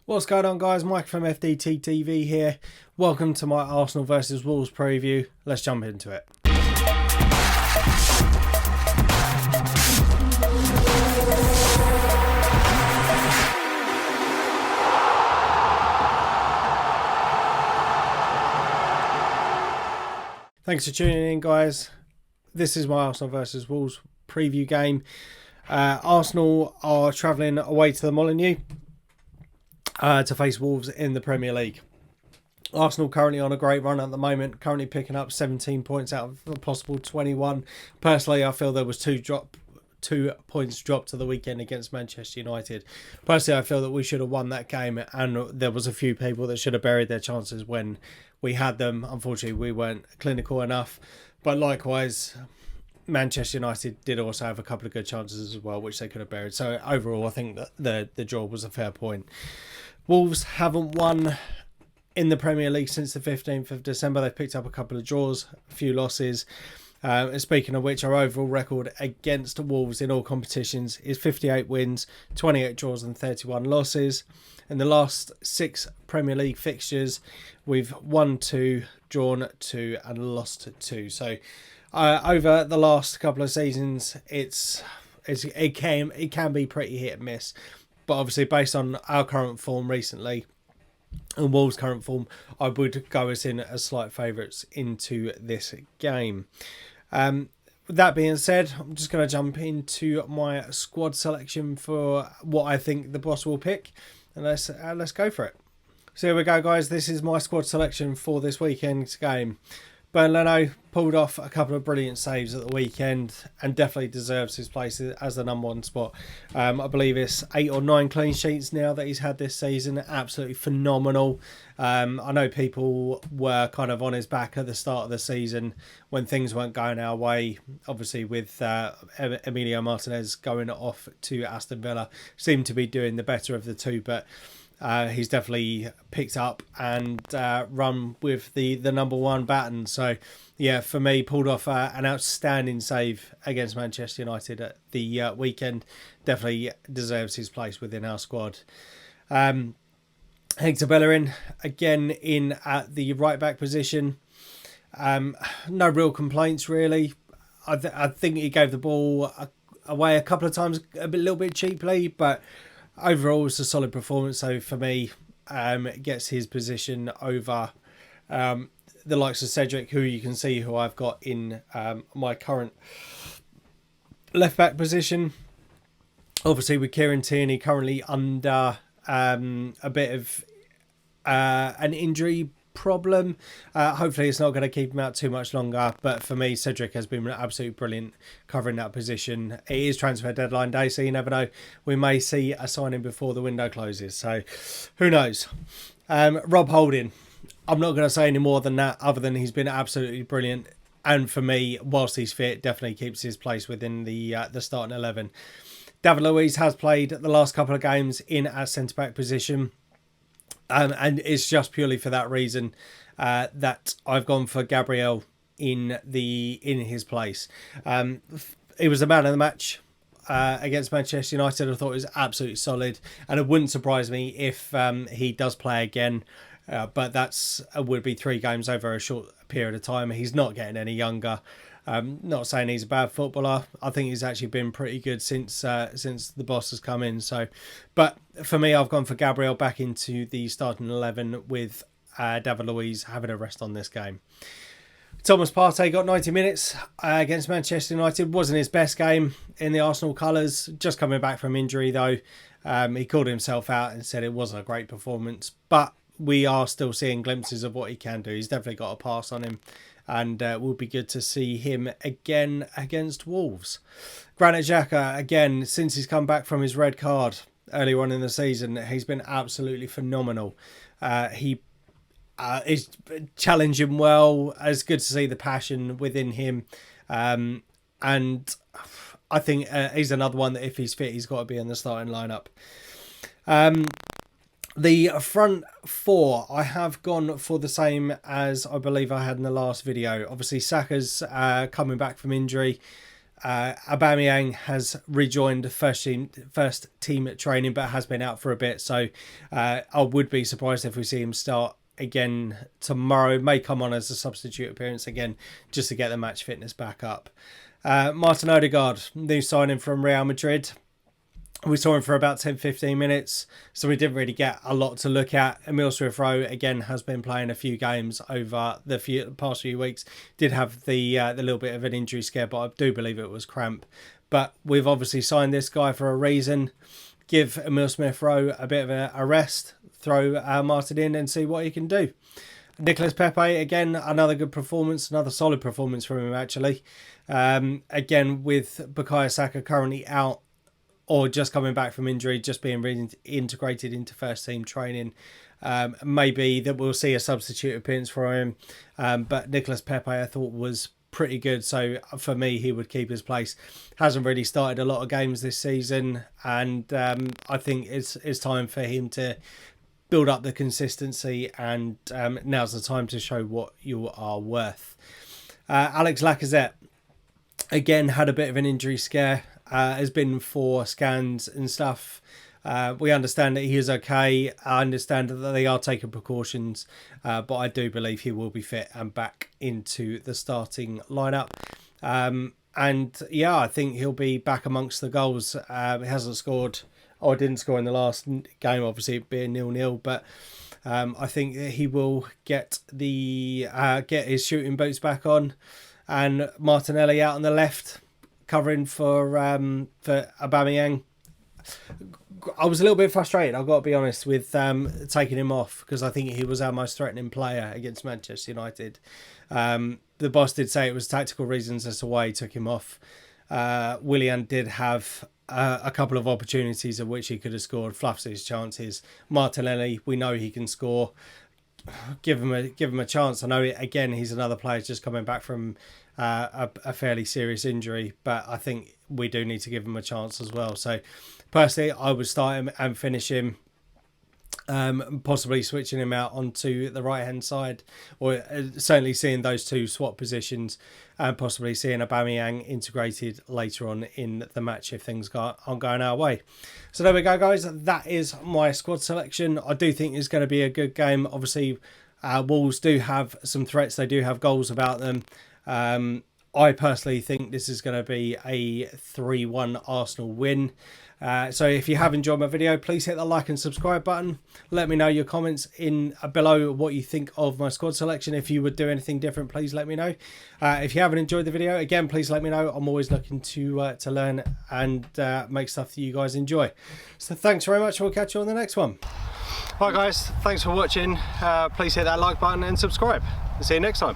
What's going on, guys? Mike from FDT-TV here. Welcome to my Arsenal versus Wolves preview. Let's jump into it. Thanks for tuning in, guys. This is my Arsenal versus Wolves preview game. Arsenal are travelling away to the Molineux to face Wolves in the Premier League. Arsenal currently on a great run at the moment, currently picking up 17 points out of a possible 21. Personally, I feel there was 2 points dropped to the weekend against Manchester United. Personally, I feel that we should have won that game, and there was a few people that should have buried their chances when we had them. Unfortunately, we weren't clinical enough. But likewise, Manchester United did also have a couple of good chances as well, which they could have buried. So overall, I think that the draw was a fair point. Wolves haven't won in the Premier League since the 15th of December. They've picked up a couple of draws, a few losses. And speaking of which, our overall record against Wolves in all competitions is 58 wins, 28 draws and 31 losses. In the last 6 Premier League fixtures, we've won 2, drawn 2 and lost 2. So over the last couple of seasons, it can be pretty hit and miss. But obviously, based on our current form recently and Wolves' current form, I would go us in as slight favourites into this game. With that being said, I'm just going to jump into my squad selection for what I think the boss will pick. And let's go for it. So here we go, guys. This is my squad selection for this weekend's game. Bernd Leno pulled off a couple of brilliant saves at the weekend and definitely deserves his place as the number 1 spot. I believe it's 8 or 9 clean sheets now that he's had this season. Absolutely phenomenal. I know people were kind of on his back at the start of the season when things weren't going our way. Obviously, with Emilio Martinez going off to Aston Villa, seemed to be doing the better of the two, but he's definitely picked up and run with the number 1 baton. So, yeah, for me, pulled off an outstanding save against Manchester United at the weekend. Definitely deserves his place within our squad. Hector Bellerin, again, in at the right-back position. No real complaints, really. I think he gave the ball away a couple of times a little bit cheaply, but overall, it's a solid performance. So for me, it gets his position over the likes of Cedric, who you can see who I've got in my current left back position. Obviously, with Kieran Tierney currently under a bit of an injury problem. Hopefully it's not going to keep him out too much longer, but for me, Cedric has been absolutely brilliant covering that position. It is transfer deadline day, so you never know, we may see a signing before the window closes, so who knows. Rob Holding, I'm not going to say any more than that, other than he's been absolutely brilliant, and for me, whilst he's fit, definitely keeps his place within the starting 11. David Luiz has played the last couple of games in a centre-back position. And it's just purely for that reason that I've gone for Gabriel in his place. He was the man of the match against Manchester United. I thought it was absolutely solid, and it wouldn't surprise me if he does play again. But that's would be 3 games over a short period of time. He's not getting any younger. Not saying he's a bad footballer. I think he's actually been pretty good since the boss has come in. So, but for me, I've gone for Gabriel back into the starting 11 with David Luiz having a rest on this game. Thomas Partey got 90 minutes against Manchester United. Wasn't his best game in the Arsenal colours. Just coming back from injury though. He called himself out and said it wasn't a great performance, but we are still seeing glimpses of what he can do. He's definitely got a pass on him. And it will be good to see him again against Wolves. Granit Xhaka, again, since he's come back from his red card earlier on in the season, he's been absolutely phenomenal. He is challenging well. It's good to see the passion within him. And I think he's another one that if he's fit, he's got to be in the starting lineup. The front 4, I have gone for the same as I believe I had in the last video. Obviously, Saka's coming back from injury. Aubameyang has rejoined first team training, but has been out for a bit. So I would be surprised if we see him start again tomorrow. May come on as a substitute appearance again, just to get the match fitness back up. Martin Odegaard, new signing from Real Madrid. We saw him for about 10-15 minutes, so we didn't really get a lot to look at. Emil Smith-Rowe, again, has been playing a few games over the past few weeks. Did have the little bit of an injury scare, but I do believe it was cramp. But we've obviously signed this guy for a reason. Give Emil Smith-Rowe a bit of a rest, throw Martin in and see what he can do. Nicolas Pepe, again, another good performance, another solid performance from him, actually. Again, with Bukayo Saka currently out, or just coming back from injury, just being reintegrated into first team training. Maybe that we'll see a substitute appearance for him. But Nicolas Pepe, I thought, was pretty good. So for me, he would keep his place. Hasn't really started a lot of games this season. And I think it's time for him to build up the consistency. And now's the time to show what you are worth. Alex Lacazette, again, had a bit of an injury scare. Has been for scans and stuff. We understand that he is okay. I understand that they are taking precautions, but I do believe he will be fit and back into the starting lineup. And yeah, I think he'll be back amongst the goals. He hasn't scored, or didn't score in the last game, obviously being 0-0, but I think that he will get his shooting boots back on. And Martinelli out on the left, covering for Aubameyang. I was a little bit frustrated, I've got to be honest, with taking him off, because I think he was our most threatening player against Manchester United. The boss did say it was tactical reasons as to why he took him off. Willian did have a couple of opportunities of which he could have scored, fluffs his chances. Martinelli, we know he can score. Give him a chance. I know, again, he's another player just coming back from a fairly serious injury, but I think we do need to give him a chance as well. So personally, I would start him and finish him, possibly switching him out onto the right hand side, or certainly seeing those two swap positions, and possibly seeing Aubameyang integrated later on in the match if things aren't going our way. So there we go, guys. That is my squad selection. I do think it's going to be a good game. Obviously, Wolves do have some threats. They do have goals about them. I personally think this is going to be a 3-1 Arsenal win. So if you have enjoyed my video, please hit the like and subscribe button. Let me know your comments in below what you think of my squad selection. If you would do anything different, please let me know. If you haven't enjoyed the video, again, please let me know. I'm always looking to learn and make stuff that you guys enjoy. So thanks very much. We'll catch you on the next one. Hi guys, thanks for watching. Please hit that like button and subscribe. See you next time.